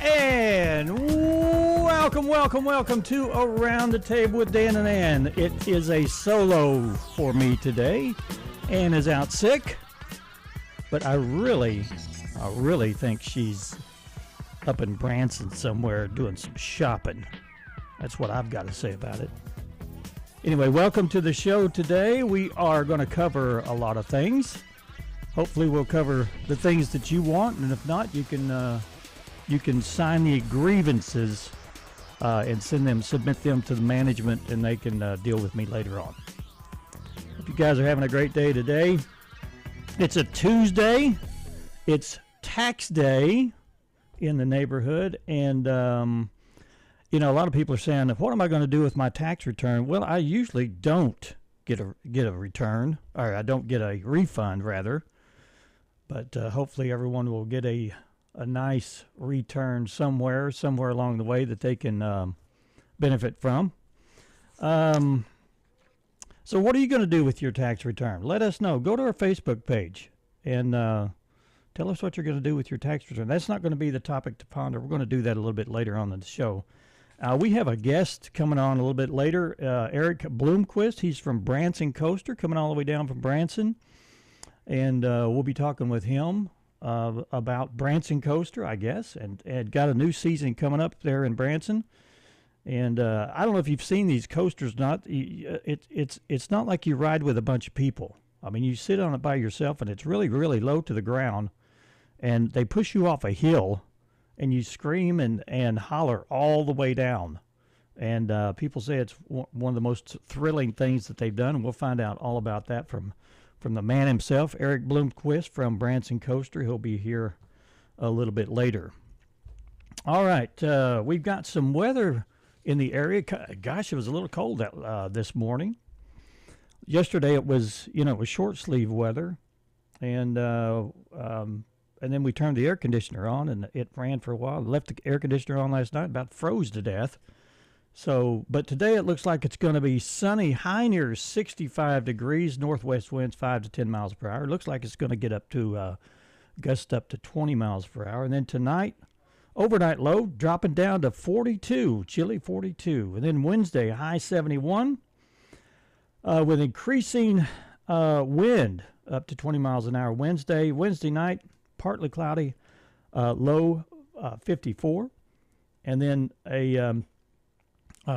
And welcome to Around the Table with Dan and Ann. It is a solo for me today. Ann is out sick, but I really think she's up in Branson somewhere doing some shopping. That's what I've got to say about it. Anyway, welcome to the show today. We are going to cover a lot of things. Hopefully we'll cover the things that you want, and if not, you can sign the grievances and submit them to the management, and they can deal with me later on. Hope you guys are having a great day today. It's a Tuesday. It's tax day in the neighborhood, and a lot of people are saying, what am I going to do with my tax return? Well, I usually don't get a return, or I don't get a refund, rather. But hopefully everyone will get a nice return somewhere along the way that they can benefit from. So what are you going to do with your tax return? Let us know. Go to our Facebook page and tell us what you're going to do with your tax return. That's not going to be the topic to ponder. We're going to do that a little bit later on in the show. We have a guest coming on a little bit later, Erick Bloomquist. He's from Branson Coaster, coming all the way down from Branson. And we'll be talking with him about Branson Coaster, I guess, and got a new season coming up there in Branson. And I don't know if you've seen these coasters. It's not like you ride with a bunch of people. I mean, you sit on it by yourself, and it's really, really low to the ground. And they push you off a hill, and you scream and holler all the way down. And people say it's one of the most thrilling things that they've done, and we'll find out all about that from the man himself, Erick Bloomquist from Branson Coaster. He'll be here a little bit later. All right, we've got some weather in the area. Gosh, it was a little cold this morning. Yesterday it was short sleeve weather, and then we turned the air conditioner on, and it ran for a while. Left the air conditioner on last night, about froze to death. So, but today it looks like it's going to be sunny, high near 65 degrees, northwest winds 5 to 10 miles per hour. It looks like it's going to get up to gust up to 20 miles per hour. And then tonight, overnight low dropping down to 42, chilly 42. And then Wednesday, high 71 with increasing wind up to 20 miles an hour. Wednesday night, partly cloudy, low 54. And then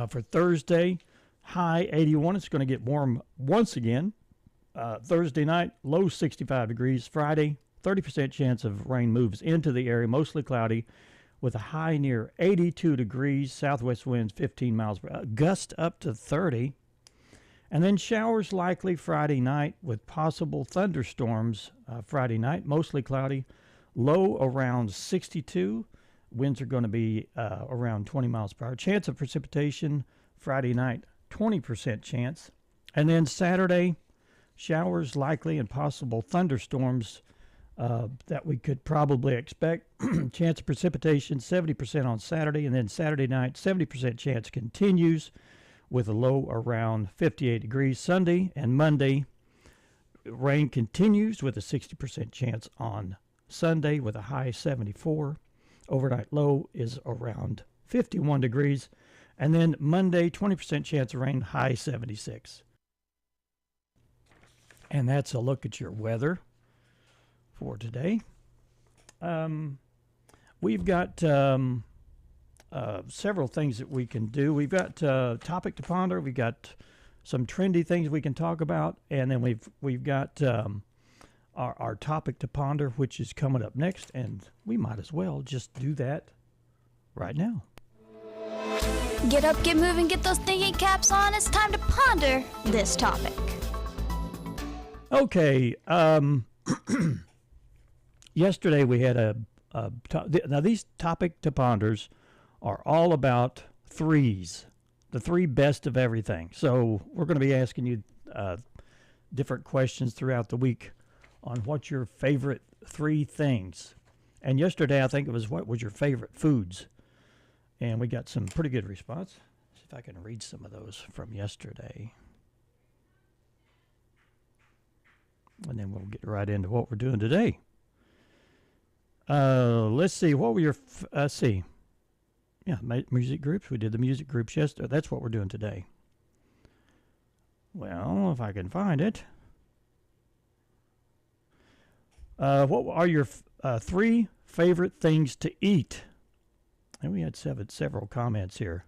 for Thursday, high 81. It's going to get warm once again. Thursday night, low 65 degrees. Friday, 30% chance of rain moves into the area, mostly cloudy, with a high near 82 degrees. Southwest winds 15 miles per hour. Gust up to 30. And then showers likely Friday night with possible thunderstorms Friday night, mostly cloudy. Low around 62. Winds are going to be around 20 miles per hour. Chance of precipitation Friday night, 20% chance. And then Saturday, showers likely and possible thunderstorms that we could probably expect. Chance of precipitation 70% on Saturday. And then Saturday night, 70% chance continues with a low around 58 degrees. Sunday and Monday, rain continues with a 60% chance on Sunday with a high 74. Overnight low is around 51 degrees. And then Monday, 20% chance of rain, high 76. And that's a look at your weather for today. We've got several things that we can do. We've got topic to ponder. We've got some trendy things we can talk about. And then we've got our topic to ponder, which is coming up next, and we might as well just do that right now. Get up, get moving, get those thinking caps on. It's time to ponder this topic. Okay. Yesterday we had now these topic to ponders are all about threes, the three best of everything. So we're going to be asking you different questions throughout the week on what's your favorite three things. And yesterday, I think it was what was your favorite foods. And we got some pretty good response. See if I can read some of those from yesterday. And then we'll get right into what we're doing today. Let's see. What were your... let's see. Yeah, music groups. We did the music groups yesterday. That's what we're doing today. Well, if I can find it. What are your 3 favorite things to eat? And we had several comments here.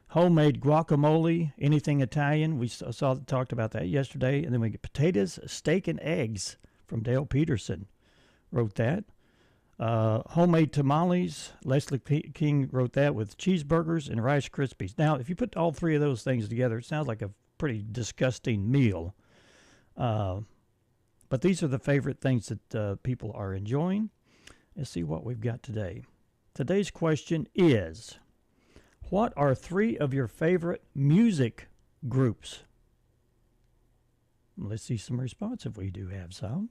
Homemade guacamole, anything Italian. We talked about that yesterday. And then we get potatoes, steak, and eggs from Dale Peterson. Wrote that. Homemade tamales. Leslie King wrote that with cheeseburgers and Rice Krispies. Now, if you put all 3 of those things together, it sounds like a pretty disgusting meal. But these are the favorite things that people are enjoying. Let's see what we've got today. Today's question is, what are 3 of your favorite music groups? Let's see some response if we do have some.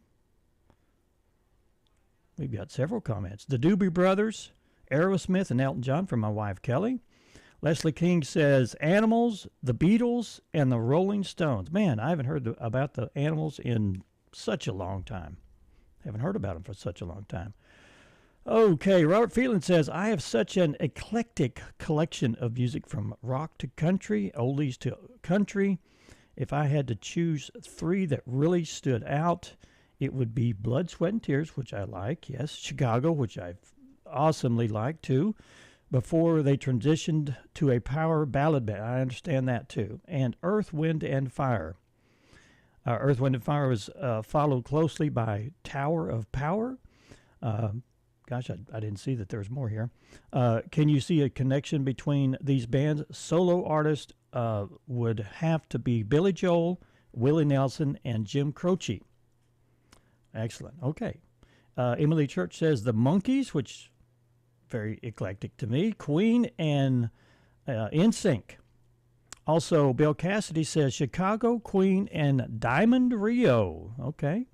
We've got several comments. The Doobie Brothers, Aerosmith, and Elton John from my wife, Kelly. Leslie King says Animals, the Beatles, and the Rolling Stones. Man, I haven't heard about the Animals in such a long time. Haven't heard about them for such a long time. Okay, Robert Phelan says, I have such an eclectic collection of music from rock to country, oldies to country. If I had to choose 3 that really stood out, it would be Blood, Sweat, and Tears, which I like, yes. Chicago, which I awesomely like, too. Before they transitioned to a power ballad band. I understand that, too. And Earth, Wind, and Fire. Earth, Wind, and Fire was followed closely by Tower of Power. Gosh, I didn't see that there was more here. Can you see a connection between these bands? Solo artists would have to be Billy Joel, Willie Nelson, and Jim Croce. Excellent. Okay. Emily Church says the Monkees, which very eclectic to me. Queen and NSYNC. Also, Bill Cassidy says Chicago, Queen, and Diamond Rio. Okay.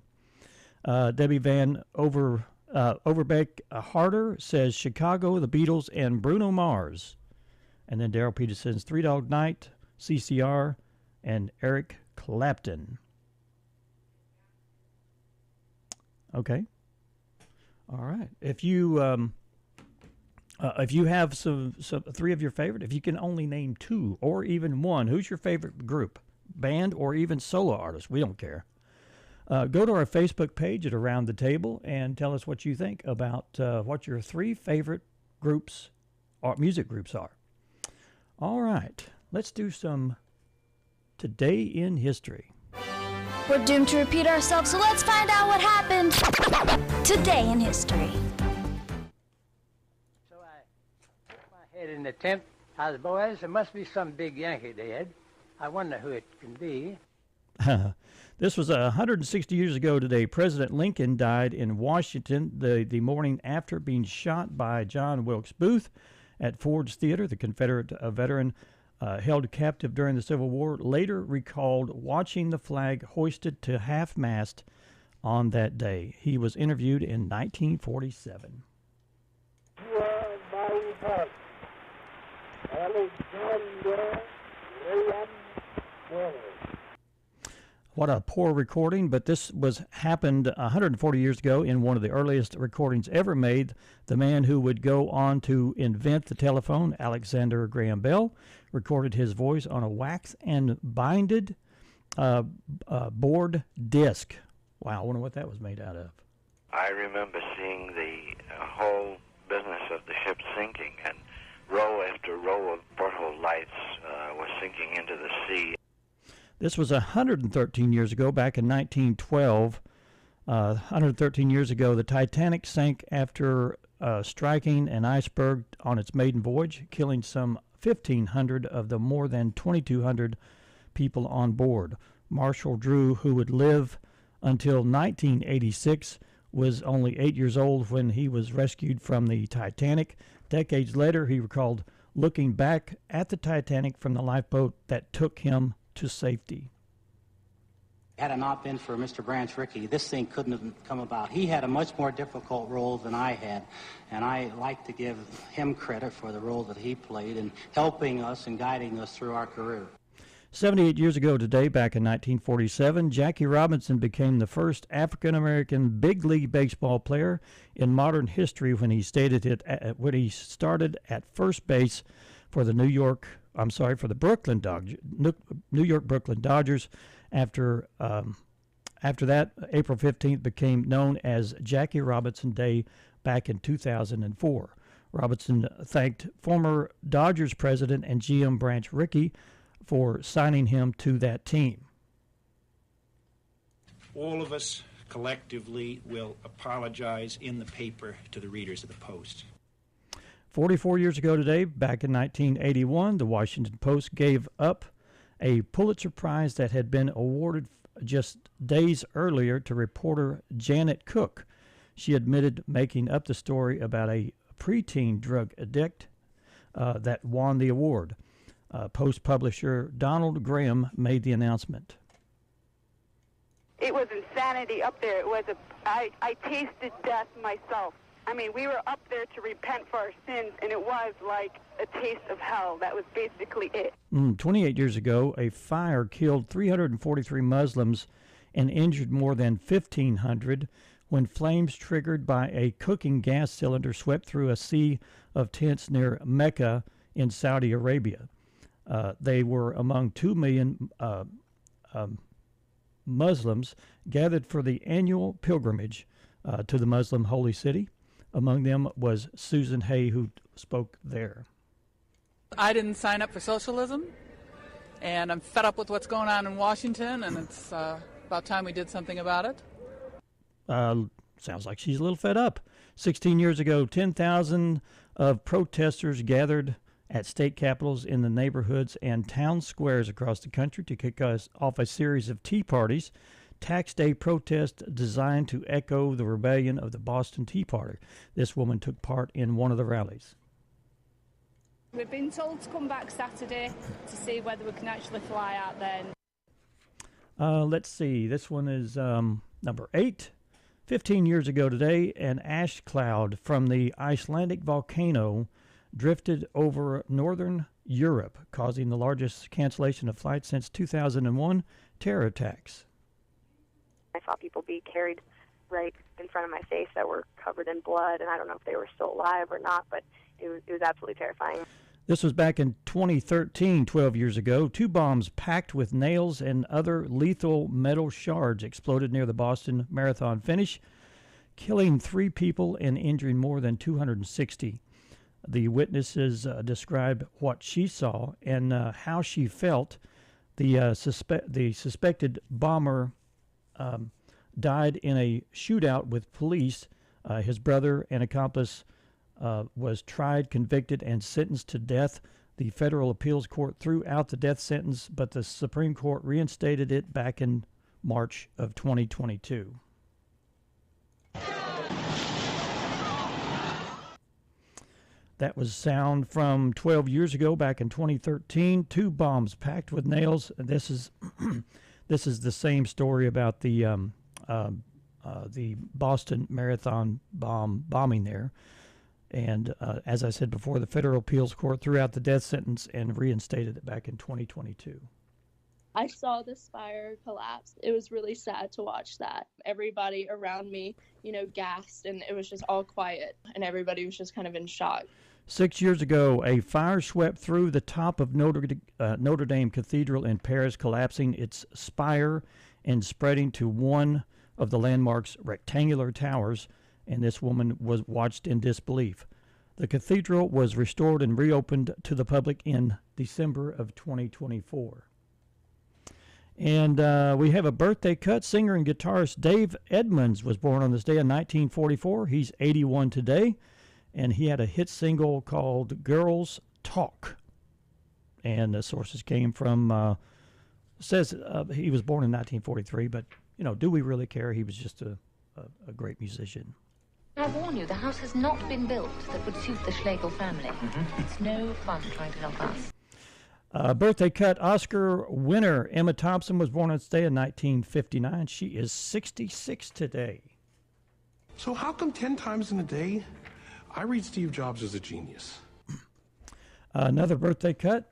Debbie Van Overbeck Harder says Chicago, the Beatles, and Bruno Mars. And then Daryl Peterson's 3 Dog Night, CCR, and Eric Clapton. Okay. All right. If you have some 3 of your favorite, if you can only name 2 or even 1, who's your favorite group, band, or even solo artist? We don't care. Go to our Facebook page at Around the Table and tell us what you think about what your 3 favorite groups or music groups are. All right. Let's do some Today in History. We're doomed to repeat ourselves, so let's find out what happened today in history. So I put my head in the tent. I was, boys, there must be some big Yankee dead. I wonder who it can be. This was 160 years ago today. President Lincoln died in Washington the morning after being shot by John Wilkes Booth at Ford's Theater. The Confederate veteran held captive during the Civil War later recalled watching the flag hoisted to half-mast on that day. He was interviewed in 1947. You are my report. Alexander Graham Bell. What a poor recording, but this happened 140 years ago in one of the earliest recordings ever made. The man who would go on to invent the telephone, Alexander Graham Bell, recorded his voice on a wax and binded board disc. Wow, I wonder what that was made out of. I remember seeing the whole business of the ship sinking, and row after row of porthole lights were sinking into the sea. This was 113 years ago, back in 1912. 113 years ago, the Titanic sank after striking an iceberg on its maiden voyage, killing some 1,500 of the more than 2,200 people on board. Marshall Drew, who would live until 1986, was only 8 years old when he was rescued from the Titanic. Decades later, he recalled looking back at the Titanic from the lifeboat that took him to safety. Had it not been for Mr. Branch Rickey, this thing couldn't have come about. He had a much more difficult role than I had, and I like to give him credit for the role that he played in helping us and guiding us through our career. 78 years ago today, back in 1947, Jackie Robinson became the first African-American big league baseball player in modern history when he started at first base for the New York Brooklyn Dodgers. After that, April 15th became known as Jackie Robinson Day back in 2004. Robinson thanked former Dodgers president and GM Branch Rickey for signing him to that team. All of us collectively will apologize in the paper to the readers of the Post. 44 years ago today, back in 1981, the Washington Post gave up a Pulitzer Prize that had been awarded just days earlier to reporter Janet Cook. She admitted making up the story about a preteen drug addict that won the award. Post publisher Donald Graham made the announcement. It was insanity up there. I tasted death myself. I mean, we were up there to repent for our sins, and it was like a taste of hell. That was basically it. 28 years ago, a fire killed 343 Muslims and injured more than 1,500 when flames triggered by a cooking gas cylinder swept through a sea of tents near Mecca in Saudi Arabia. They were among 2 million Muslims gathered for the annual pilgrimage to the Muslim holy city. Among them was Susan Hay, who spoke there. I didn't sign up for socialism, and I'm fed up with what's going on in Washington, and it's about time we did something about it. Sounds like she's a little fed up. 16 years ago, 10,000 of protesters gathered at state capitals in the neighborhoods and town squares across the country to kick us off a series of tea parties. Tax Day protest designed to echo the rebellion of the Boston Tea Party. This woman took part in one of the rallies. We've been told to come back Saturday to see whether we can actually fly out then. Let's see. This one is number 8. 15 years ago today, an ash cloud from the Icelandic volcano drifted over northern Europe, causing the largest cancellation of flights since 2001 terror attacks. I saw people be carried right in front of my face that were covered in blood, and I don't know if they were still alive or not, but it was absolutely terrifying. This was back in 2013, 12 years ago. 2 bombs packed with nails and other lethal metal shards exploded near the Boston Marathon finish, killing 3 people and injuring more than 260. The witnesses described what she saw and how she felt. The suspected bomber died in a shootout with police. His brother and accomplice was tried, convicted, and sentenced to death. The federal appeals court threw out the death sentence, but the Supreme Court reinstated it back in March of 2022. That was sound from 12 years ago, back in 2013. 2 bombs packed with nails. This is this is the same story about the Boston Marathon bombing there. And as I said before, the federal appeals court threw out the death sentence and reinstated it back in 2022. I saw the spire collapse. It was really sad to watch that. Everybody around me, gasped, and it was just all quiet, and everybody was just kind of in shock. 6 years ago, a fire swept through the top of Notre Dame Cathedral in Paris, collapsing its spire and spreading to one of the landmark's rectangular towers, and this woman was watched in disbelief. The cathedral was restored and reopened to the public in December of 2024. And we have a birthday cut. Singer and guitarist Dave Edmunds was born on this day in 1944. He's 81 today, and he had a hit single called Girls Talk. And the sources came from, says he was born in 1943, but, do we really care? He was just a great musician. I warn you, the house has not been built that would suit the Schlegel family. It's no fun trying to help us. Birthday cut Oscar winner Emma Thompson was born on this day in 1959. She is 66 today. So how come 10 times in a day I read Steve Jobs as a genius? Another birthday cut.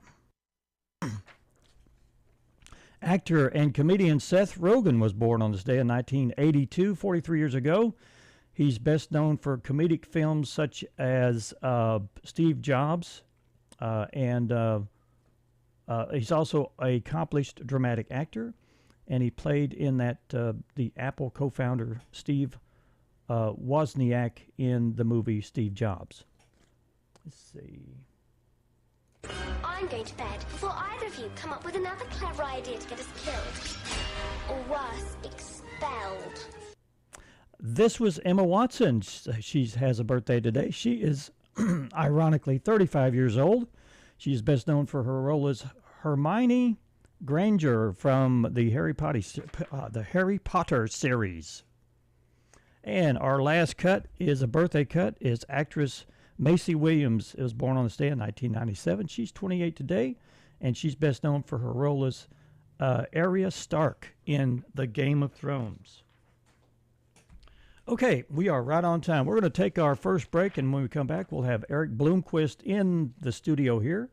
Actor and comedian Seth Rogen was born on this day in 1982, 43 years ago. He's best known for comedic films such as Steve Jobs, and he's also an accomplished dramatic actor, and he played in that the Apple co-founder Steve Wozniak in the movie Steve Jobs. Let's see. I'm going to bed before either of you come up with another clever idea to get us killed. Or worse, expelled. This was Emma Watson. She has a birthday today. She is, ironically, 35 years old. She's best known for her role as Hermione Granger from the Harry Potter series. And our last cut is a birthday cut. Is actress Macy Williams. Was born on this day in 1997. She's 28 today, and she's best known for her role as Arya Stark in the Game of Thrones. Okay, we are right on time. We're going to take our first break, and when we come back, we'll have Erick Bloomquist in the studio here,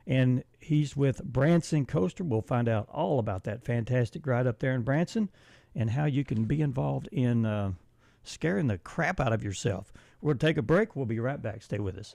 and he's with Branson Coaster. We'll find out all about that fantastic ride up there in Branson and how you can be involved in scaring the crap out of yourself. We're going to take a break. We'll be right back. Stay with us.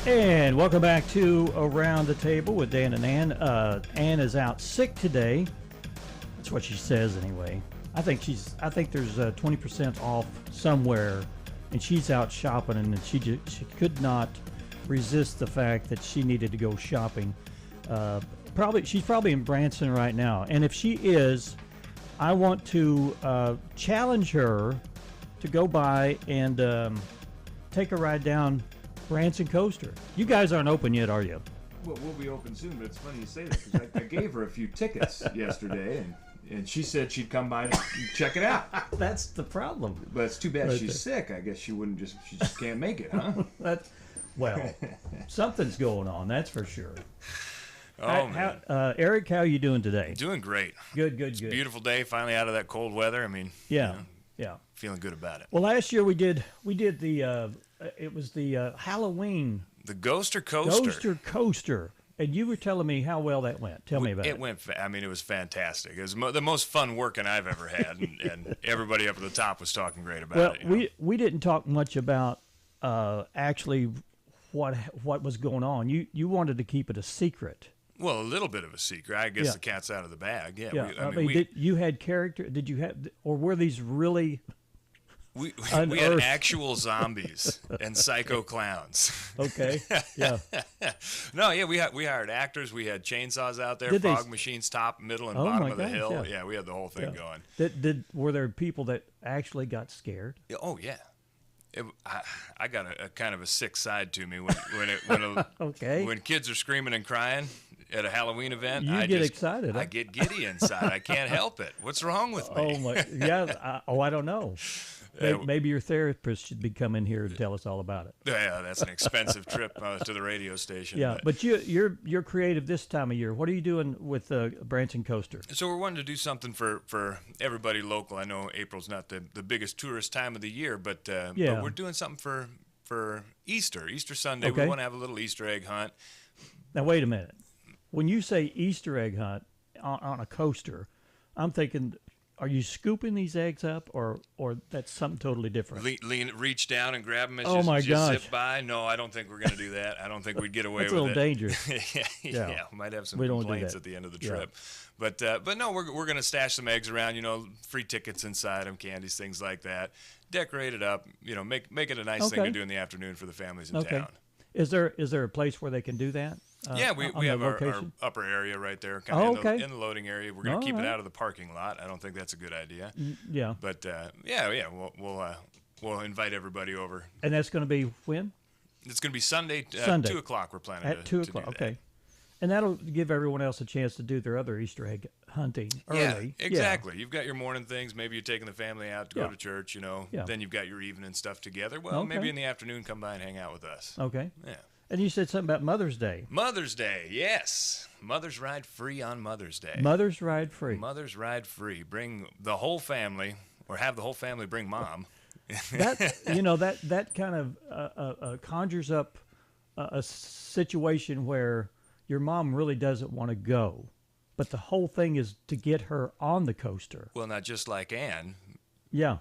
And welcome back to Around the Table with Dan and Ann. Ann is out sick today. That's what she says anyway. I think there's 20% off somewhere, and she's out shopping, and she could not resist the fact that she needed to go shopping. She's probably in Branson right now, and if she is, I want to challenge her to go by and take a ride down Branson Coaster. You guys aren't open yet, are you? Well, we'll be open soon, but it's funny you say that because I gave her a few tickets yesterday, and she said she'd come by and check it out. That's the problem. But it's too bad she's sick. I guess she just can't make it, huh? Well, something's going on, that's for sure. Oh, man. Eric, how are you doing today? Doing great. Good. It's a beautiful day, finally out of that cold weather. I mean, yeah. Feeling good about it. Well, last year we did the it was the Halloween. The Ghoster Coaster. Ghoster Coaster. And you were telling me how well that went. Tell me about it. It went, it was fantastic. It was the most fun working I've ever had, and everybody up at the top was talking great about it. Well, we didn't talk much about actually what was going on. You wanted to keep it a secret. Well, a little bit of a secret. I guess the cat's out of the bag. Yeah. Did you had character? Did you have, or were these really? We had actual zombies and psycho clowns. Okay. Yeah. No, yeah, we hired actors. We had chainsaws out there, fog machines, top, middle, and bottom of the hill. Yeah, we had the whole thing going. Were there people that actually got scared? Oh yeah. I got a kind of a sick side to me when kids are screaming and crying at a Halloween event. I get excited. I get giddy inside. I can't help it. What's wrong with me? Oh my! Yeah. I don't know. Maybe your therapist should be coming here to tell us all about it. Yeah, that's an expensive trip to the radio station. Yeah, but you're creative this time of year. What are you doing with Branson Coaster? So we're wanting to do something for everybody local. I know April's not the biggest tourist time of the year, but we're doing something for Easter Sunday. Okay. We want to have a little Easter egg hunt. Now wait a minute. When you say Easter egg hunt on a coaster, I'm thinking, are you scooping these eggs up, or that's something totally different? Reach down and grab them as you zip by? No, I don't think we're going to do that. I don't think we'd get away with it. That's a little dangerous. Yeah, we might have some complaints at the end of the trip. But no, we're going to stash some eggs around, free tickets inside them, candies, things like that. Decorate it up, make it a nice thing to do in the afternoon for the families in town. Is there a place where they can do that? Yeah, we have our upper area right there, kind of in the loading area. We're going to keep it out of the parking lot. I don't think that's a good idea. Yeah. But we'll invite everybody over. And that's going to be when? It's going to be Sunday. 2 o'clock. We're planning at 2 o'clock. Okay. And that'll give everyone else a chance to do their other Easter egg hunting early. Yeah, exactly. Yeah. You've got your morning things. Maybe you're taking the family out to go to church, Then you've got your evening stuff together. Well, maybe in the afternoon, come by and hang out with us. Okay. Yeah. And you said something about Mother's Day. Mother's Day, yes. Mothers ride free on Mother's Day. Mothers ride free. Mothers ride free. Bring the whole family, or have the whole family bring mom. That kind of conjures up a situation where your mom really doesn't want to go, but the whole thing is to get her on the coaster. Well, not just like Ann. Yeah.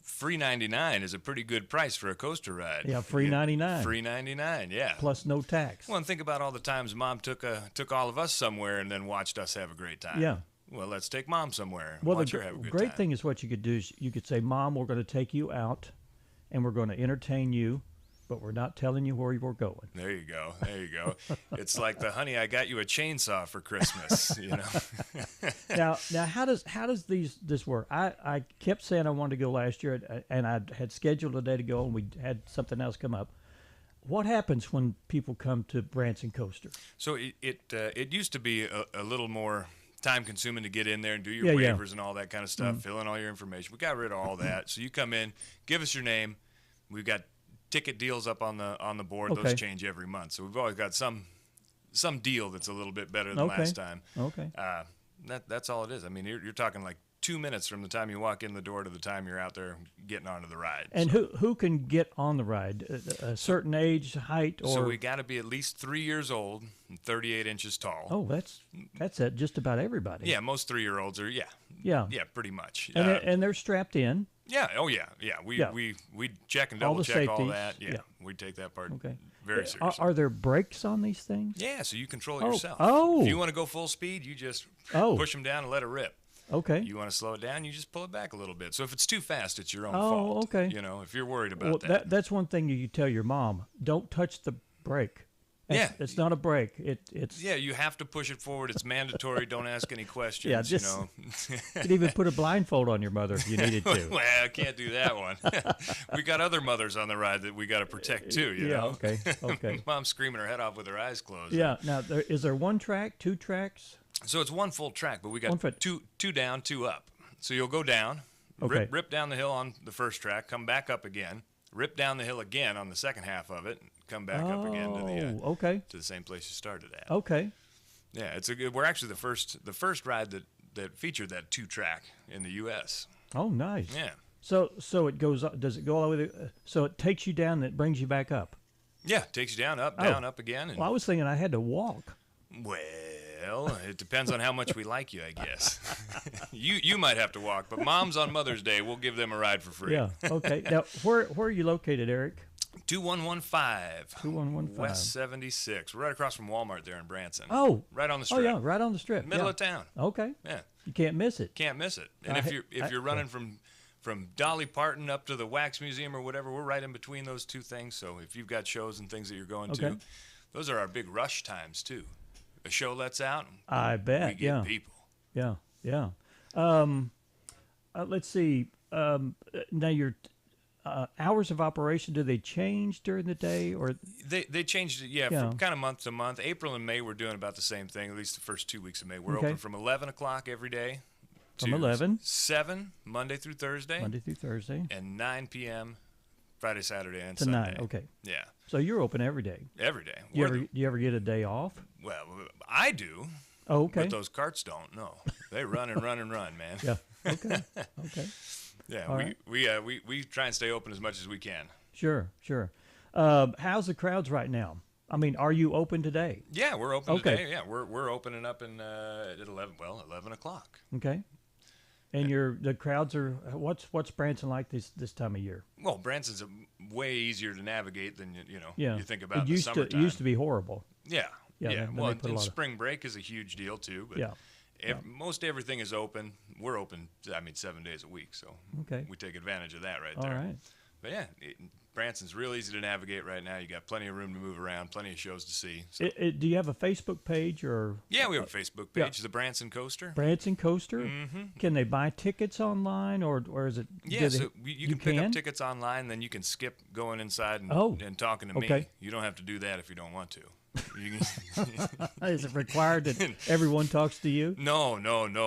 Free 99 is a pretty good price for a coaster ride. Yeah, free 99. Free 99, yeah. Plus no tax. Well, and think about all the times Mom took all of us somewhere and then watched us have a great time. Yeah. Well, let's take Mom somewhere. Well, watch her have a good time. The great thing is what you could do is you could say, Mom, we're going to take you out and we're going to entertain you, but we're not telling you where we're going. There you go. It's like the Honey, I Got You a Chainsaw for Christmas, Now, how does this work? I kept saying I wanted to go last year, and I had scheduled a day to go, and we had something else come up. What happens when people come to Branson Coaster? So it used to be a little more time-consuming to get in there and do your waivers and all that kind of stuff, fill in all your information. We got rid of all that. So you come in, give us your name. We've got ticket deals up on the board. Okay. Those change every month. So we've always got some deal that's a little bit better than last time. Okay. That's all it is. I mean, you're talking like 2 minutes from the time you walk in the door to the time you're out there getting onto the ride. And who can get on the ride? A certain age, height, or? So we got to be at least 3 years old and 38 inches tall. Oh, that's at just about everybody. Yeah, most 3-year-olds are. Yeah, pretty much. And they're strapped in. Yeah. Oh, yeah. Yeah. We check and double check all that. Yeah. We take that part very seriously. Are there brakes on these things? Yeah. So you control it yourself. Oh. If you want to go full speed, you just push them down and let it rip. Okay. You want to slow it down, you just pull it back a little bit. So if it's too fast, it's your own Oh, fault. okay. You know, if you're worried about that. That's one thing you tell your mom. Don't touch the brake. It's not a brake. It's Yeah, you have to push it forward. It's mandatory. Don't ask any questions. Yeah, just, you know. You could even put a blindfold on your mother if you needed to. Well, I can't do that one. We got other mothers on the ride that we got to protect too. You know. Okay. Mom's screaming her head off with her eyes closed. Yeah. Now, is there one track, two tracks? So it's one full track, but we got two down, two up. So you'll go down, rip down the hill on the first track, come back up again, rip down the hill again on the second half of it, and come back up again to the same place you started at. Okay. Yeah, we're actually the first ride that featured that 2-track in the U.S. Oh, nice. Yeah. So it goes up. Does it go all the way? So it takes you down and it brings you back up. Yeah, takes you down, up, down, up again. And well, I was thinking I had to walk. Well, it depends on how much we like you, I guess. You might have to walk, but moms on Mother's Day, we'll give them a ride for free. Yeah, okay. Now, where are you located, Eric? 2115. 2115. West 76. We're right across from Walmart there in Branson. Oh. Right on the strip. Oh, yeah, right on the strip. Middle of town. Okay. Yeah. You can't miss it. Can't miss it. And if you're running from Dolly Parton up to the Wax Museum or whatever, we're right in between those two things. So if you've got shows and things that you're going to, those are our big rush times, too. A show lets out, I bet. We get people. Yeah. Let's see. Now your hours of operation, do they change during the day, or they changed it? From kind of month to month. April and May we're doing about the same thing. At least the first 2 weeks of May, we're open from 11 o'clock every day. From 11. 7 Monday through Thursday. And 9 p.m. Friday, Saturday, and Sunday. 9. Okay. Yeah. So you're open every day. Every day. Do you ever get a day off? Well, I do. Oh, okay. But those carts don't. No, they run and run and run, man. Yeah. Okay. Okay. Yeah. We try and stay open as much as we can. Sure. How's the crowds right now? I mean, are you open today? Yeah, we're open today. Yeah, we're opening up at 11 o'clock. Okay. And the crowds are what's Branson like this time of year? Well, Branson's way easier to navigate than you think about. It used to be horrible. Yeah. Then Well, and spring break is a huge deal too. But most everything is open. We're open. 7 days a week, so we take advantage of that right there. All right. But yeah, Branson's real easy to navigate right now. You got plenty of room to move around, plenty of shows to see. So. Do you have a Facebook page or? Yeah, we have a Facebook page, the Branson Coaster. Branson Coaster. Mm-hmm. Can they buy tickets online, or is it? Yeah, so you can pick up tickets online, then you can skip going inside and talking to me. You don't have to do that if you don't want to. Is it required that everyone talks to you? No.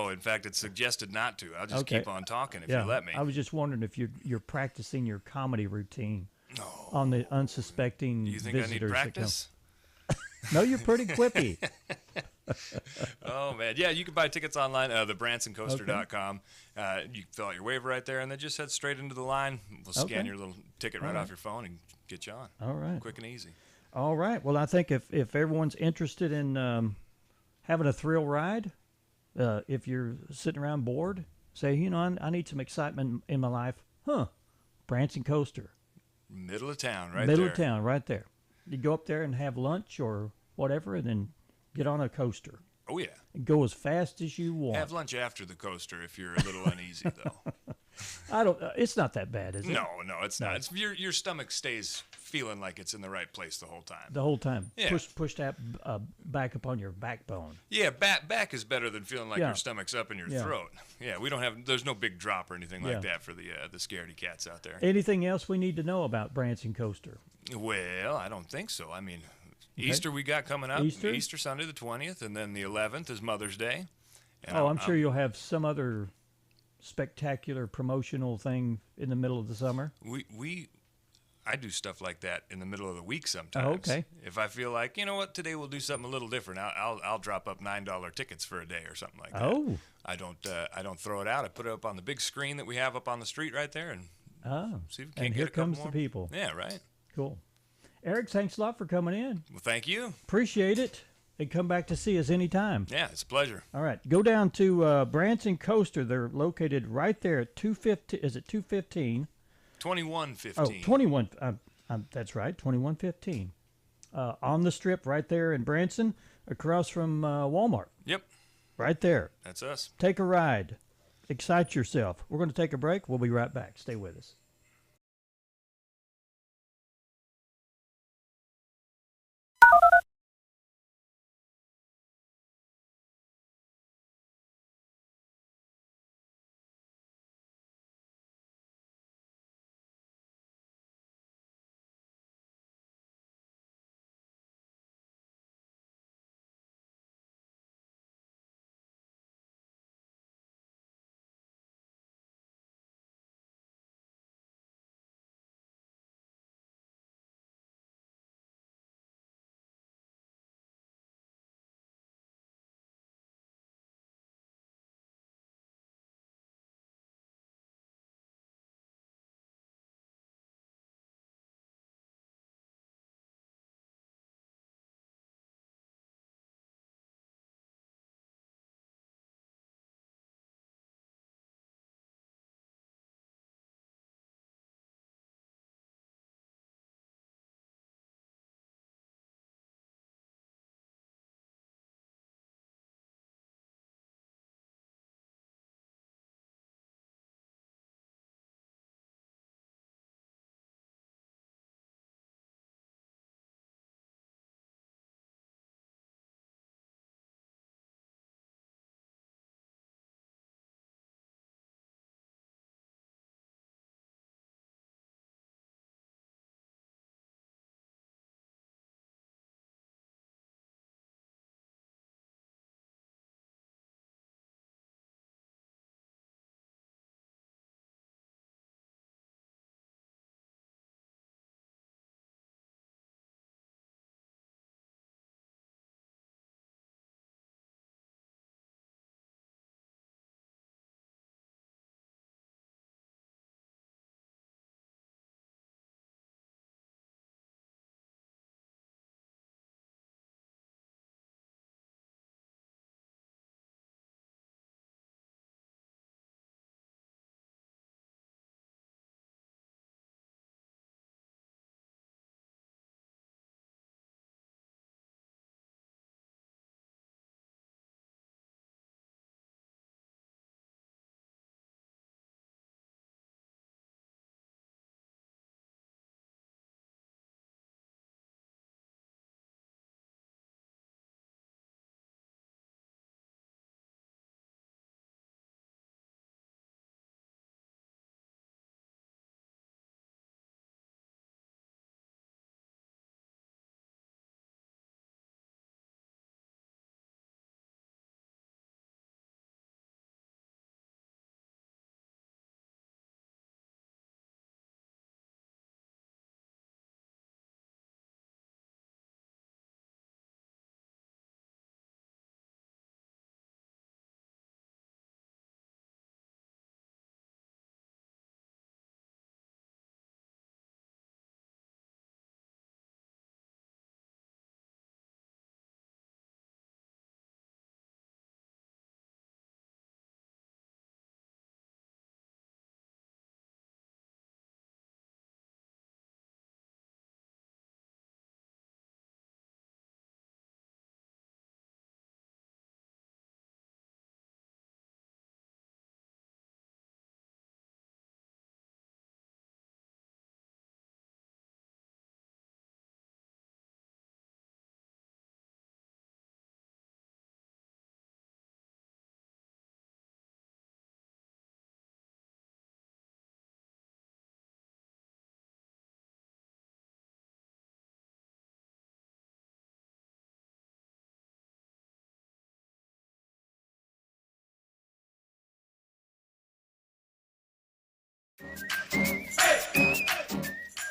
In fact, it's suggested not to. I'll just keep on talking if you let me. I was just wondering if you're practicing your comedy routine on the unsuspecting visitors. You think I need practice? No, you're pretty quippy. Oh, man. Yeah, you can buy tickets online, thebransoncoaster.com. You can fill out your waiver right there, and then just head straight into the line. We'll scan your little ticket right off your phone and get you on. All right. Quick and easy. All right. Well, I think if everyone's interested in having a thrill ride, if you're sitting around bored, say, I need some excitement in my life. Branson Coaster. Middle of town, right there. Middle of town, right there. You go up there and have lunch or whatever, and then get on a coaster. Oh, yeah. And go as fast as you want. Have lunch after the coaster if you're a little uneasy, though. It's not that bad, is it? No, it's not. It's, your stomach stays feeling like it's in the right place the whole time. The whole time. Yeah. Push that back upon your backbone. Yeah, back is better than feeling like your stomach's up in your throat. Yeah, there's no big drop or anything like that for the scaredy cats out there. Anything else we need to know about Branson Coaster? Well, I don't think so. I mean, Easter we got coming up. Easter Sunday the 20th, and then the 11th is Mother's Day. And I'm sure you'll have some other spectacular promotional thing in the middle of the summer. I do stuff like that in the middle of the week sometimes. Oh, okay. If I feel like, you know what, today we'll do something a little different. I'll drop up $9 tickets for a day or something like that. Oh. I don't throw it out. I put it up on the big screen that we have up on the street right there, and see if we can't here get a couple comes more. the people. Yeah, right. Cool. Eric, thanks a lot for coming in. Well, thank you. Appreciate it. And come back to see us anytime. Yeah, it's a pleasure. All right. Go down to Branson Coaster. They're located right there at 215. Is it 215? 2115. Oh, 21. That's right, 2115. On the strip right there in Branson, across from Walmart. Yep. Right there. That's us. Take a ride. Excite yourself. We're going to take a break. We'll be right back. Stay with us.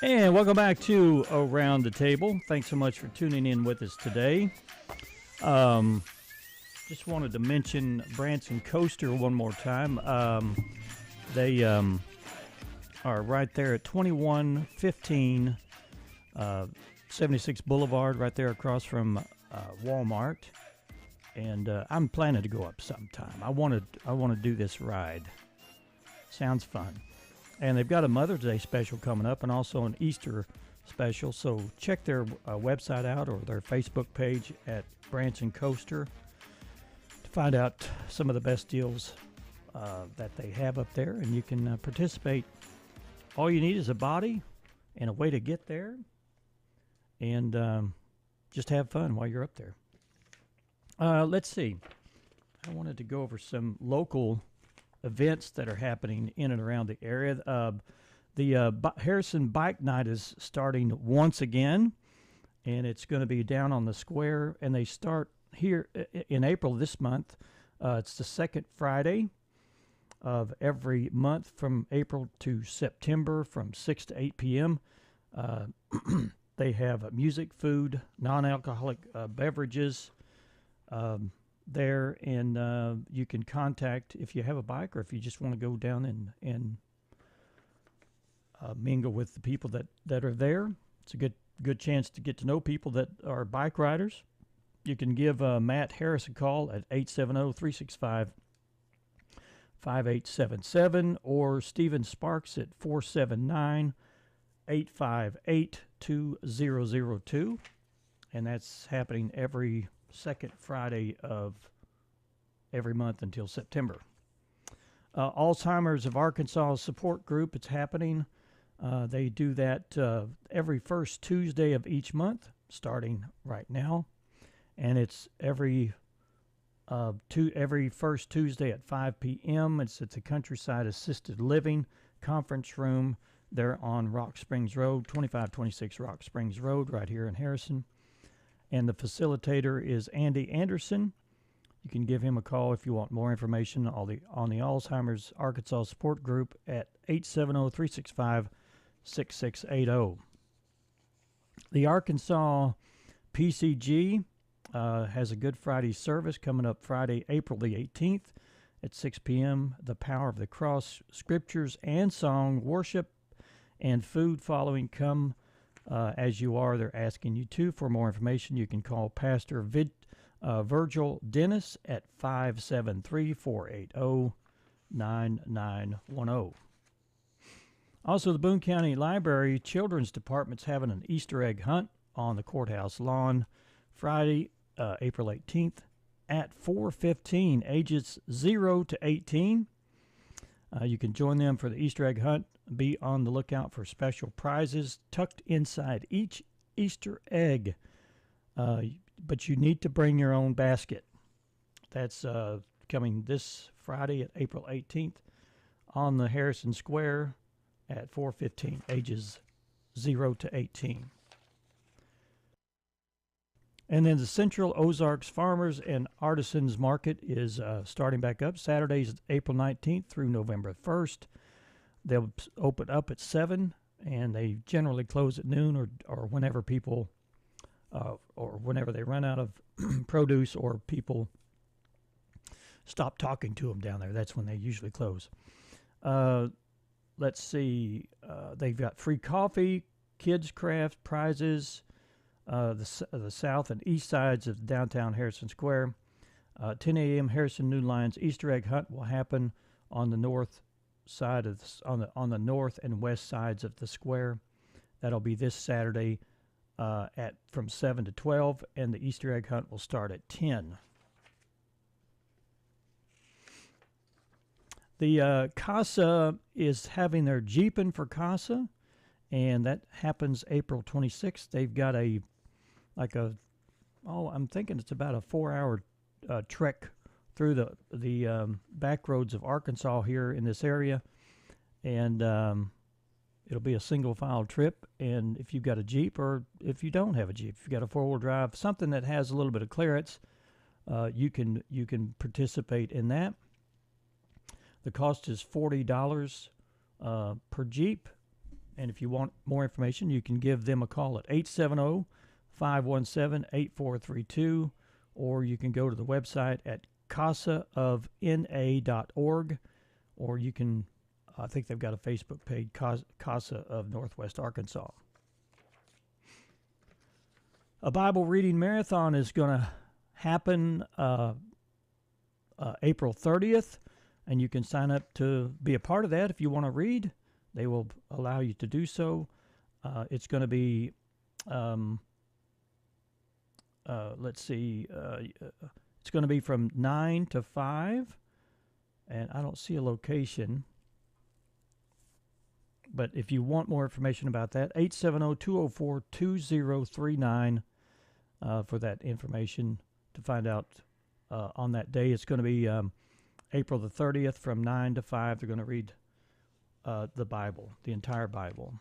And welcome back to Around the Table. Thanks so much for tuning in with us today. Just wanted to mention Branson Coaster one more time. They are right there at 2115 76 Boulevard, right there across from Walmart, and I'm planning to go up sometime. I want to do this ride. Sounds fun. And they've got a Mother's Day special coming up, and also an Easter special. So check their website out or their Facebook page at Branson Coaster to find out some of the best deals that they have up there, and you can participate. All you need is a body and a way to get there, and just have fun while you're up there. Let's see. I wanted to go over some local events that are happening in and around the area. The Harrison Bike Night is starting once again, and it's going to be down on the square, and they start here in April this month. It's the second Friday of every month from April to September from 6 to 8 p.m. They have music, food, non-alcoholic beverages there, and you can contact if you have a bike or if you just want to go down and mingle with the people that are there. It's a good chance to get to know people that are bike riders. You can give Matt Harris a call at 870-365-5877 or Stephen Sparks at 479-858-2002. And that's happening every second Friday of every month until September. Alzheimer's of Arkansas support group, it's happening. They do that every first Tuesday of each month, starting right now. And it's every first Tuesday at 5 p.m. It's at the Countryside Assisted Living Conference Room there on Rock Springs Road, 2526 Rock Springs Road, right here in Harrison. And the facilitator is Andy Anderson. You can give him a call if you want more information on the Alzheimer's Arkansas Support Group at 870-365-6680. The Arkansas PCG has a Good Friday service coming up Friday, April the 18th at 6 p.m. The Power of the Cross, scriptures and song, worship, and food following. Come as you are. They're asking you to. For more information, you can call Pastor Virgil Dennis at 573-480-9910. Also, the Boone County Library Children's Department's having an Easter egg hunt on the courthouse lawn Friday, April 18th at 4:15, ages 0 to 18. You can join them for the Easter egg hunt. Be on the lookout for special prizes tucked inside each Easter egg. But you need to bring your own basket. That's coming this Friday at April 18th on the Harrison Square at 4:15, ages 0 to 18. And then the Central Ozarks Farmers and Artisans Market is starting back up Saturdays, April 19th through November 1st. They'll open up at 7, and they generally close at noon or whenever people or whenever they run out of produce or people stop talking to them down there. That's when they usually close. Let's see. They've got free coffee, kids' craft, prizes, the south and east sides of downtown Harrison Square. 10 a.m. Harrison New Lines Easter egg hunt will happen on the north side of on the north and west sides of the square. That'll be this Saturday from 7 to 12, and the Easter egg hunt will start at 10. The CASA is having their Jeepin' for CASA, and that happens April 26th. They've got I'm thinking it's about a 4-hour trek through the back roads of Arkansas here in this area, and it'll be a single file trip. And if you've got a Jeep, or if you don't have a Jeep, if you've got a 4-wheel drive, something that has a little bit of clearance, you can participate in that. The cost is $40 per Jeep, and if you want more information, you can give them a call at 870-517-8432, or you can go to the website at casaofna.org, or you can, I think they've got a Facebook page, Casa of Northwest Arkansas. A Bible reading marathon is going to happen April 30th, and you can sign up to be a part of that if you want to read. They will allow you to do so. It's going to be, let's see, it's going to be from 9 to 5, and I don't see a location. But if you want more information about that, 870-204-2039 for that information to find out on that day. It's going to be April the 30th from 9 to 5. They're going to read the Bible, the entire Bible.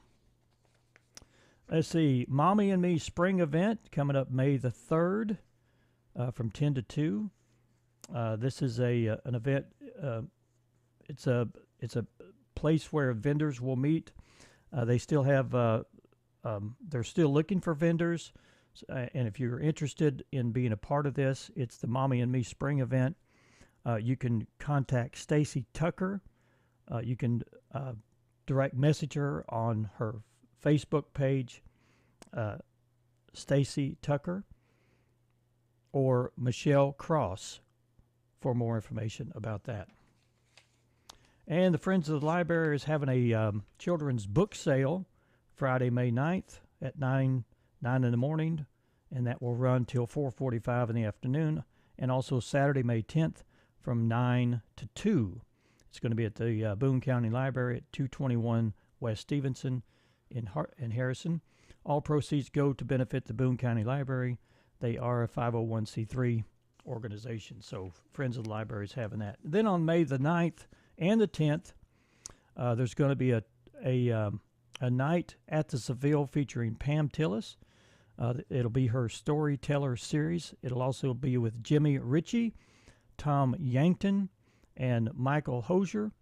Let's see, Mommy and Me Spring Event coming up May the 3rd from 10 to 2. This is an event. It's a place where vendors will meet. They still have, they're still looking for vendors. And if you're interested in being a part of this, it's the Mommy and Me Spring Event. You can contact Stacy Tucker. You can direct message her on her Facebook page, Stacy Tucker, or Michelle Cross for more information about that. And the Friends of the Library is having a children's book sale Friday, May 9th at 9 in the morning, and that will run till 4:45 in the afternoon, and also Saturday, May 10th from 9 to 2. It's going to be at the Boone County Library at 221 West Stevenson in Harrison. All proceeds go to benefit the Boone County Library. They are a 501c3 organization, so Friends of the Library is having that. Then on May the 9th and the 10th, there's going to be a night at the Seville featuring Pam Tillis. It'll be her storyteller series. It'll also be with Jimmy Ritchie, Tom Yankton, and Michael Hosier.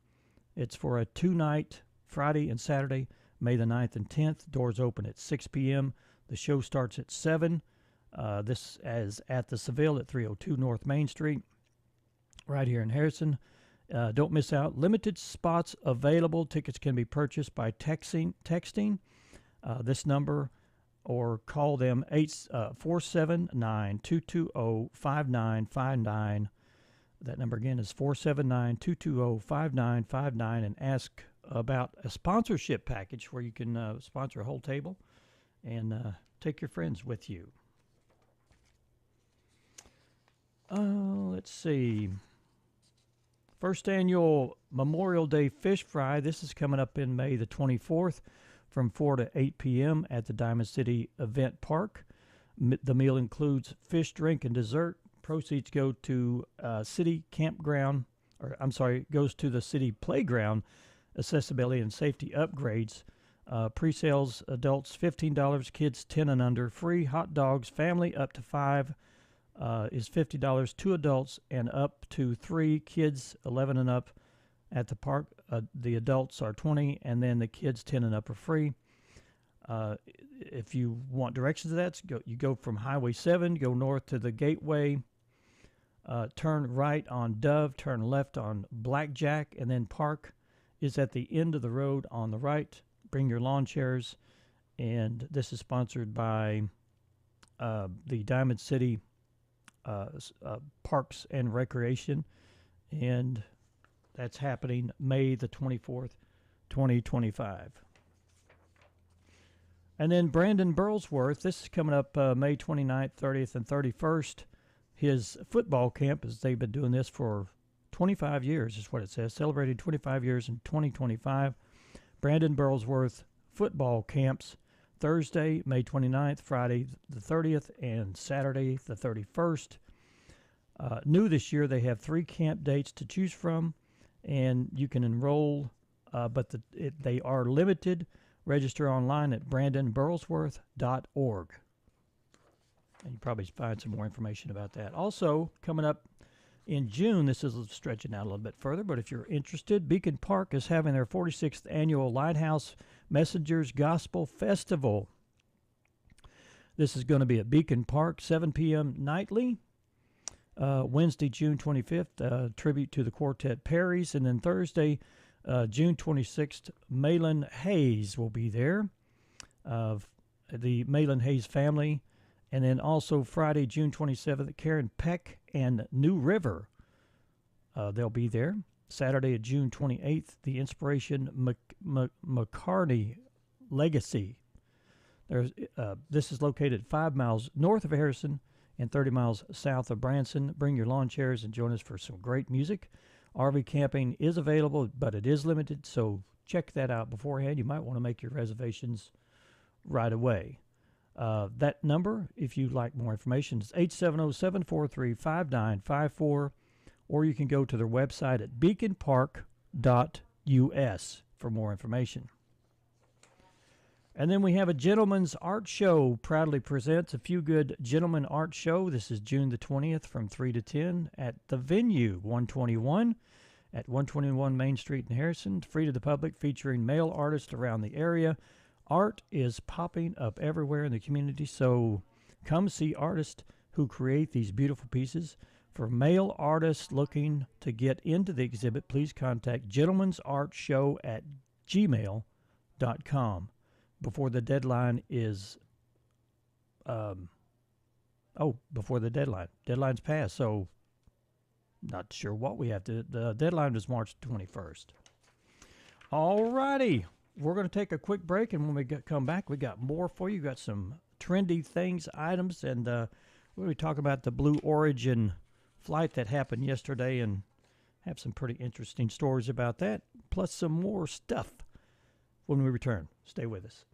It's for a 2-night, Friday and Saturday, May the 9th and 10th. Doors open at 6 p.m. The show starts at 7. This is at the Seville at 302 North Main Street, right here in Harrison. Don't miss out. Limited spots available. Tickets can be purchased by texting this number or call them 479-220-5959. That number again is 479-220-5959, and ask about a sponsorship package where you can sponsor a whole table and take your friends with you. Let's see. First annual Memorial Day Fish Fry. This is coming up in May the 24th from 4 to 8 p.m. at the Diamond City Event Park. The meal includes fish, drink, and dessert. Proceeds go to city campground, goes to the city playground accessibility and safety upgrades. Pre-sales, adults $15, kids 10 and under. Free hot dogs, family up to 5 is $50. 2 adults and up to 3 kids 11 and up at the park. The adults are $20, and then the kids 10 and up are free. If you want directions to that, you go from Highway 7, go north to the Gateway, turn right on Dove, turn left on Blackjack, and then park is at the end of the road on the right. Bring your lawn chairs, and this is sponsored by the Diamond City Parks and Recreation, and that's happening May the 24th, 2025. And then Brandon Burlsworth, this is coming up May 29th, 30th, and 31st. His football camp, as they've been doing this for 25 years, is what it says, celebrating 25 years in 2025. Brandon Burlsworth football camps, Thursday, May 29th, Friday the 30th, and Saturday the 31st. New this year, they have 3 camp dates to choose from, and you can enroll, but they are limited. Register online at brandonburlsworth.org. And you probably find some more information about that. Also, coming up in June, this is stretching out a little bit further, but if you're interested, Beacon Park is having their 46th annual Lighthouse Messengers Gospel Festival. This is going to be at Beacon Park, 7 p.m. nightly. Wednesday, June 25th, tribute to the Quartet Perrys. And then Thursday, June 26th, Malin Hayes will be there. The Malin Hayes family And then also Friday, June 27th, Karen Peck and New River. They'll be there. Saturday, June 28th, the Inspiration McCartney Legacy. This is located 5 miles north of Harrison and 30 miles south of Branson. Bring your lawn chairs and join us for some great music. RV camping is available, but it is limited, so check that out beforehand. You might want to make your reservations right away. That number, if you'd like more information, is 870-743-5954, or you can go to their website at beaconpark.us for more information. And then we have a Gentleman's Art Show. Proudly presents a Few Good Gentlemen Art Show. This is June the 20th from 3 to 10 at the venue, 121 at 121 Main Street in Harrison. Free to the public, featuring male artists around the area. Art is popping up everywhere in the community, so come see artists who create these beautiful pieces. For male artists looking to get into the exhibit, please contact gentleman'sartshow@gmail.com. Before the deadline is, before the deadline. Deadline's passed, so not sure what we have to, the deadline is March 21st. All righty. We're going to take a quick break, and when we come back, we got more for you. Got some trendy things, items, and we're going to be talking about the Blue Origin flight that happened yesterday and have some pretty interesting stories about that, plus some more stuff when we return. Stay with us.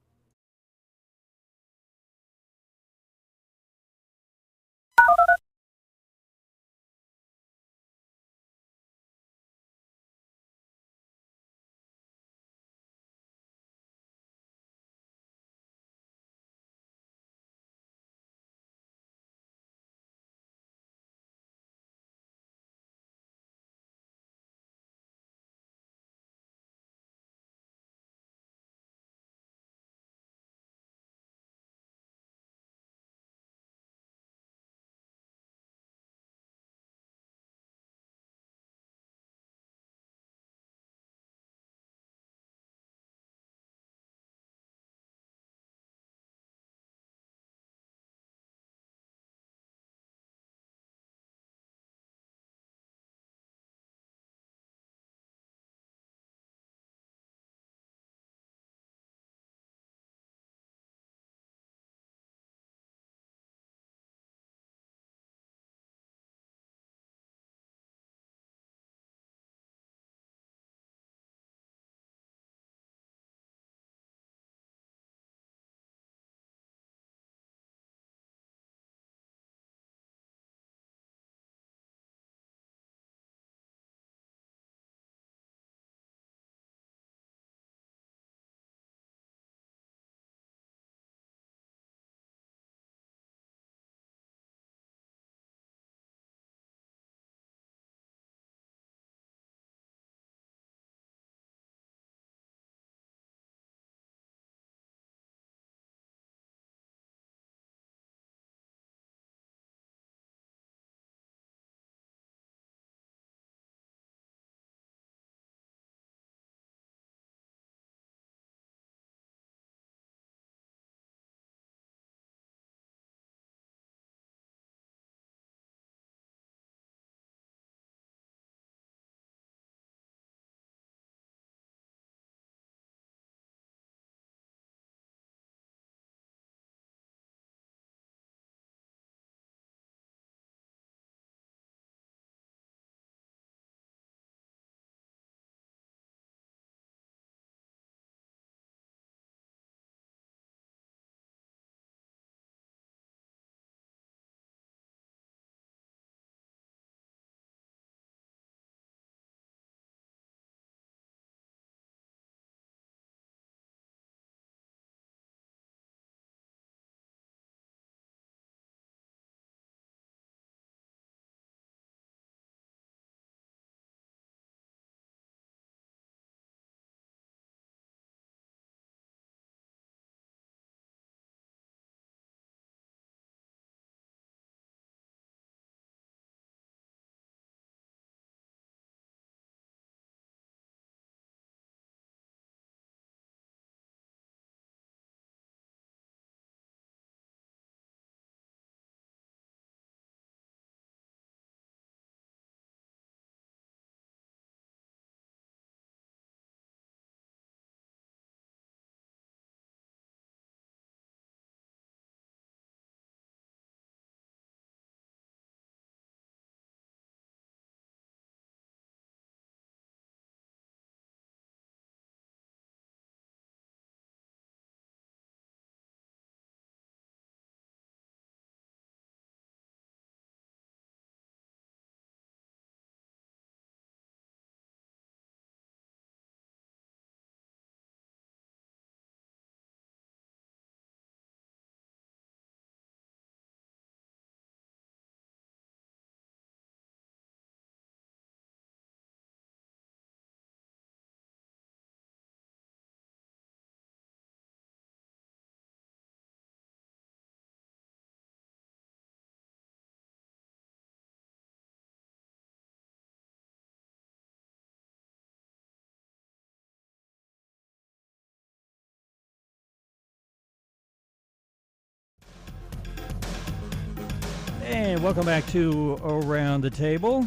And welcome back to Around the Table.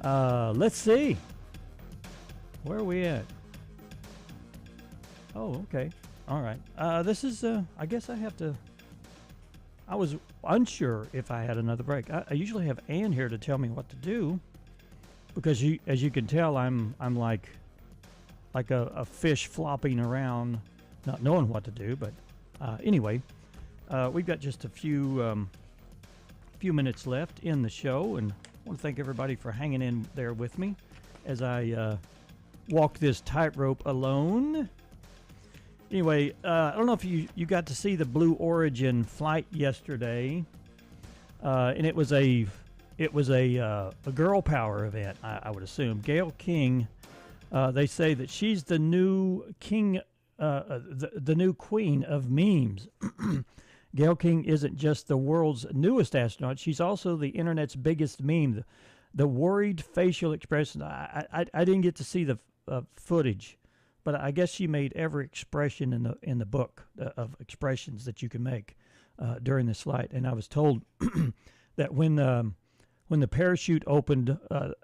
Let's see. Where are we at? Oh, okay. All right. This is, I guess I have to, I was unsure if I had another break. I usually have Ann here to tell me what to do because as you can tell, I'm like a fish flopping around, not knowing what to do. But anyway, we've got just a few minutes left in the show, and I want to thank everybody for hanging in there with me as I walk this tightrope alone. Anyway, I don't know if you got to see the Blue Origin flight yesterday, and it was a girl power event. I would assume Gayle King. They say that she's the new king, the new queen of memes. Gayle King isn't just the world's newest astronaut; she's also the internet's biggest meme. The worried facial expression. I didn't get to see the footage, but I guess she made every expression in the book of expressions that you can make during this flight. And I was told that when the parachute opened,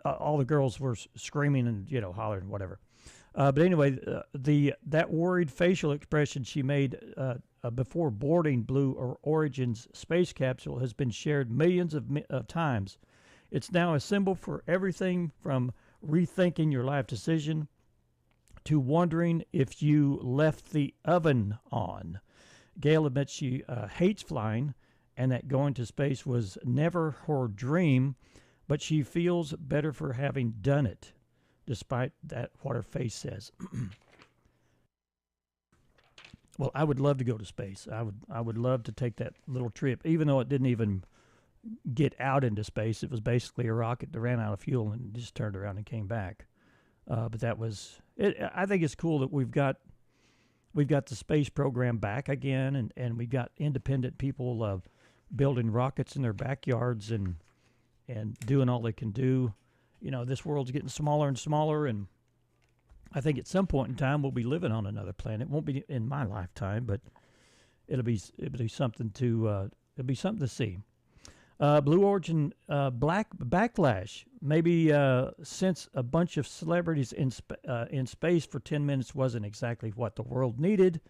all the girls were screaming and hollering, whatever. But anyway, that worried facial expression she made before boarding Blue Origin's space capsule has been shared millions of times. It's now a symbol for everything from rethinking your life decision to wondering if you left the oven on. Gayle admits she hates flying and that going to space was never her dream, but she feels better for having done it, despite that what her face says. Well, I would love to go to space. I would love to take that little trip, even though it didn't even get out into space. It was basically a rocket that ran out of fuel and just turned around and came back. But that was it. I think it's cool that we've got the space program back again, and we've got independent people building rockets in their backyards and doing all they can do. This world's getting smaller and smaller, and I think at some point in time we'll be living on another planet. It won't be in my lifetime, but it'll be something to see. Blue Origin backlash. Maybe since a bunch of celebrities in space for 10 minutes wasn't exactly what the world needed.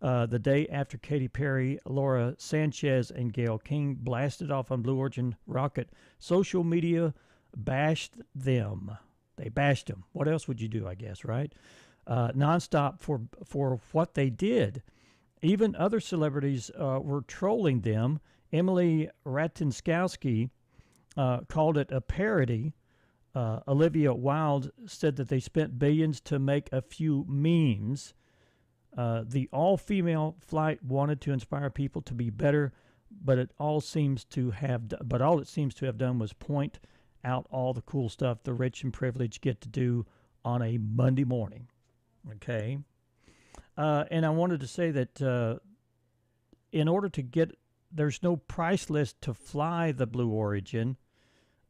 The day after Katy Perry, Laura Sanchez, and Gayle King blasted off on Blue Origin rocket, social media bashed them. They bashed them. What else would you do, I guess, right? Nonstop for what they did. Even other celebrities were trolling them. Emily Ratajkowski called it a parody. Olivia Wilde said that they spent billions to make a few memes. The all-female flight wanted to inspire people to be better, but all it seems to have done was point out all the cool stuff the rich and privileged get to do on a Monday morning. Okay, and I wanted to say that in order to get, there's no price list to fly the Blue Origin,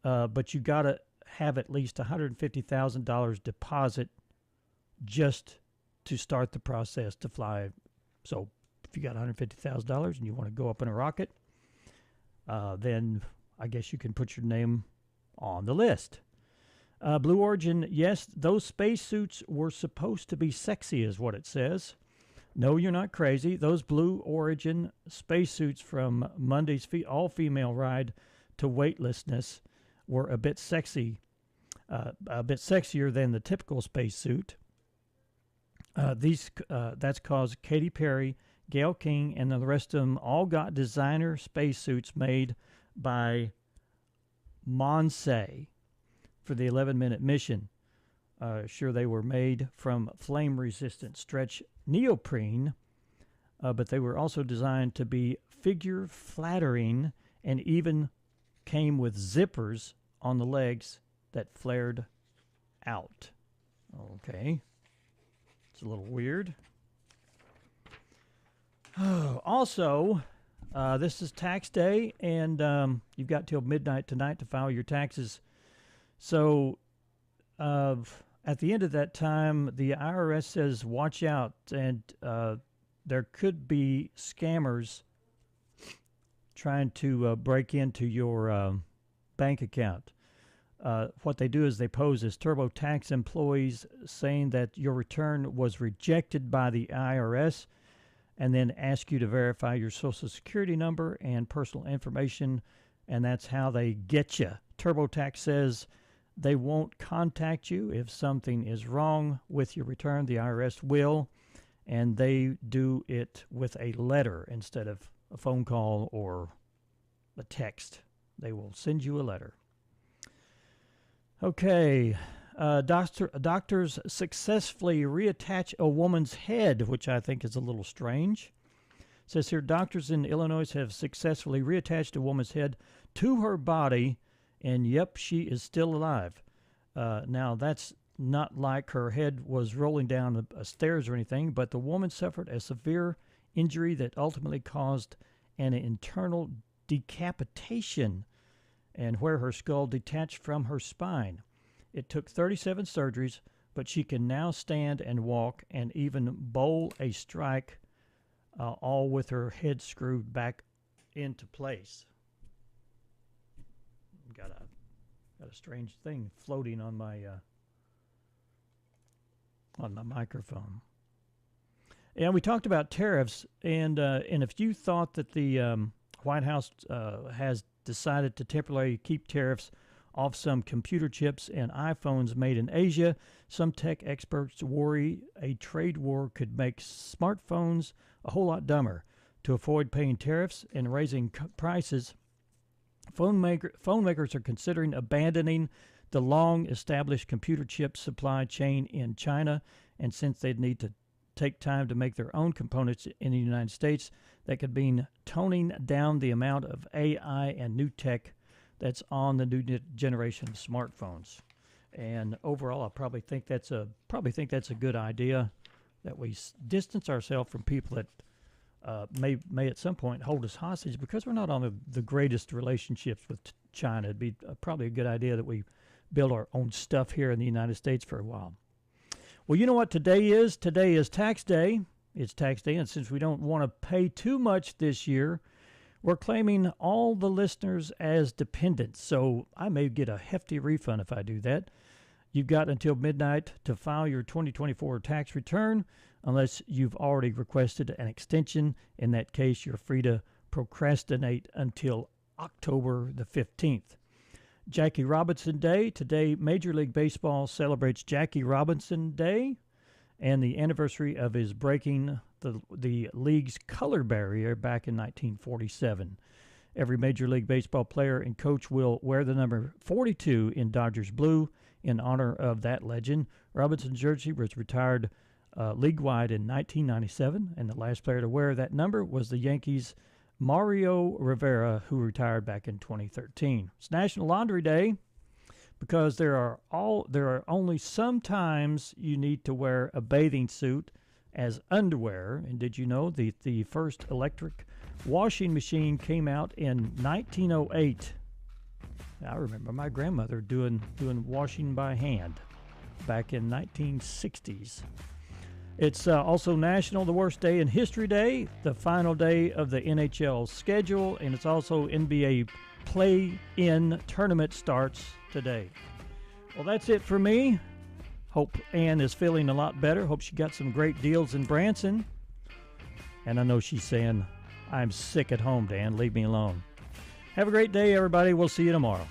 but you got to have at least $150,000 deposit just to start the process to fly. So if you got $150,000 and you want to go up in a rocket, then I guess you can put your name on the list. Blue Origin, yes, those spacesuits were supposed to be sexy is what it says. No, you're not crazy. Those Blue Origin spacesuits from Monday's all-female ride to weightlessness were a bit sexy, a bit sexier than the typical spacesuit. That's caused Katy Perry, Gayle King, and the rest of them all got designer spacesuits made by Monse for the 11-minute mission. Sure, they were made from flame-resistant stretch neoprene, but they were also designed to be figure-flattering and even came with zippers on the legs that flared out. Okay. It's a little weird. Also, this is tax day, and you've got till midnight tonight to file your taxes. So at the end of that time, the IRS says watch out, and there could be scammers trying to break into your bank account. What they do is they pose as TurboTax employees, saying that your return was rejected by the IRS, and then ask you to verify your Social Security number and personal information, and that's how they get you. TurboTax says they won't contact you if something is wrong with your return. The IRS will, and they do it with a letter instead of a phone call or a text. They will send you a letter. Okay. Doctors successfully reattach a woman's head, which I think is a little strange. It says here, doctors in Illinois have successfully reattached a woman's head to her body, and yep, she is still alive. Now, that's not like her head was rolling down a stairs or anything, but the woman suffered a severe injury that ultimately caused an internal decapitation, and where her skull detached from her spine. It took 37 surgeries, but she can now stand and walk and even bowl a strike, all with her head screwed back into place. Got a strange thing floating on my microphone. And we talked about tariffs, and if you thought that the White House has decided to temporarily keep tariffs off some computer chips and iPhones made in Asia, some tech experts worry a trade war could make smartphones a whole lot dumber. To avoid paying tariffs and raising prices, phone makers are considering abandoning the long-established computer chip supply chain in China, and since they'd need to take time to make their own components in the United States, that could mean toning down the amount of AI and new tech that's on the new generation of smartphones. And overall, I probably think that's a good idea, that we distance ourselves from people that may at some point hold us hostage, because we're not on the greatest relationships with China. It'd be probably a good idea that we build our own stuff here in the United States for a while. Well, you know what today is? Today is tax day. It's tax day, and since we don't want to pay too much this year, we're claiming all the listeners as dependents, so I may get a hefty refund if I do that. You've got until midnight to file your 2024 tax return, unless you've already requested an extension. In that case, you're free to procrastinate until October the 15th. Jackie Robinson Day. Today, Major League Baseball celebrates Jackie Robinson Day and the anniversary of his breaking the league's color barrier back in 1947. Every Major League Baseball player and coach will wear the number 42 in Dodgers blue in honor of that legend. Robinson's jersey was retired league-wide in 1997, and the last player to wear that number was the Yankees' Mario Rivera, who retired back in 2013. It's National Laundry Day, because there are only some times you need to wear a bathing suit as underwear. And did you know the first electric washing machine came out in 1908? I remember my grandmother doing washing by hand back in 1960s. It's also National The Worst Day in History Day, the final day of the NHL schedule, and it's also NBA play-in tournament starts today. Well, that's it for me. Hope Ann is feeling a lot better. Hope she got some great deals in Branson. And I know she's saying, I'm sick at home, Dan. Leave me alone. Have a great day, everybody. We'll see you tomorrow.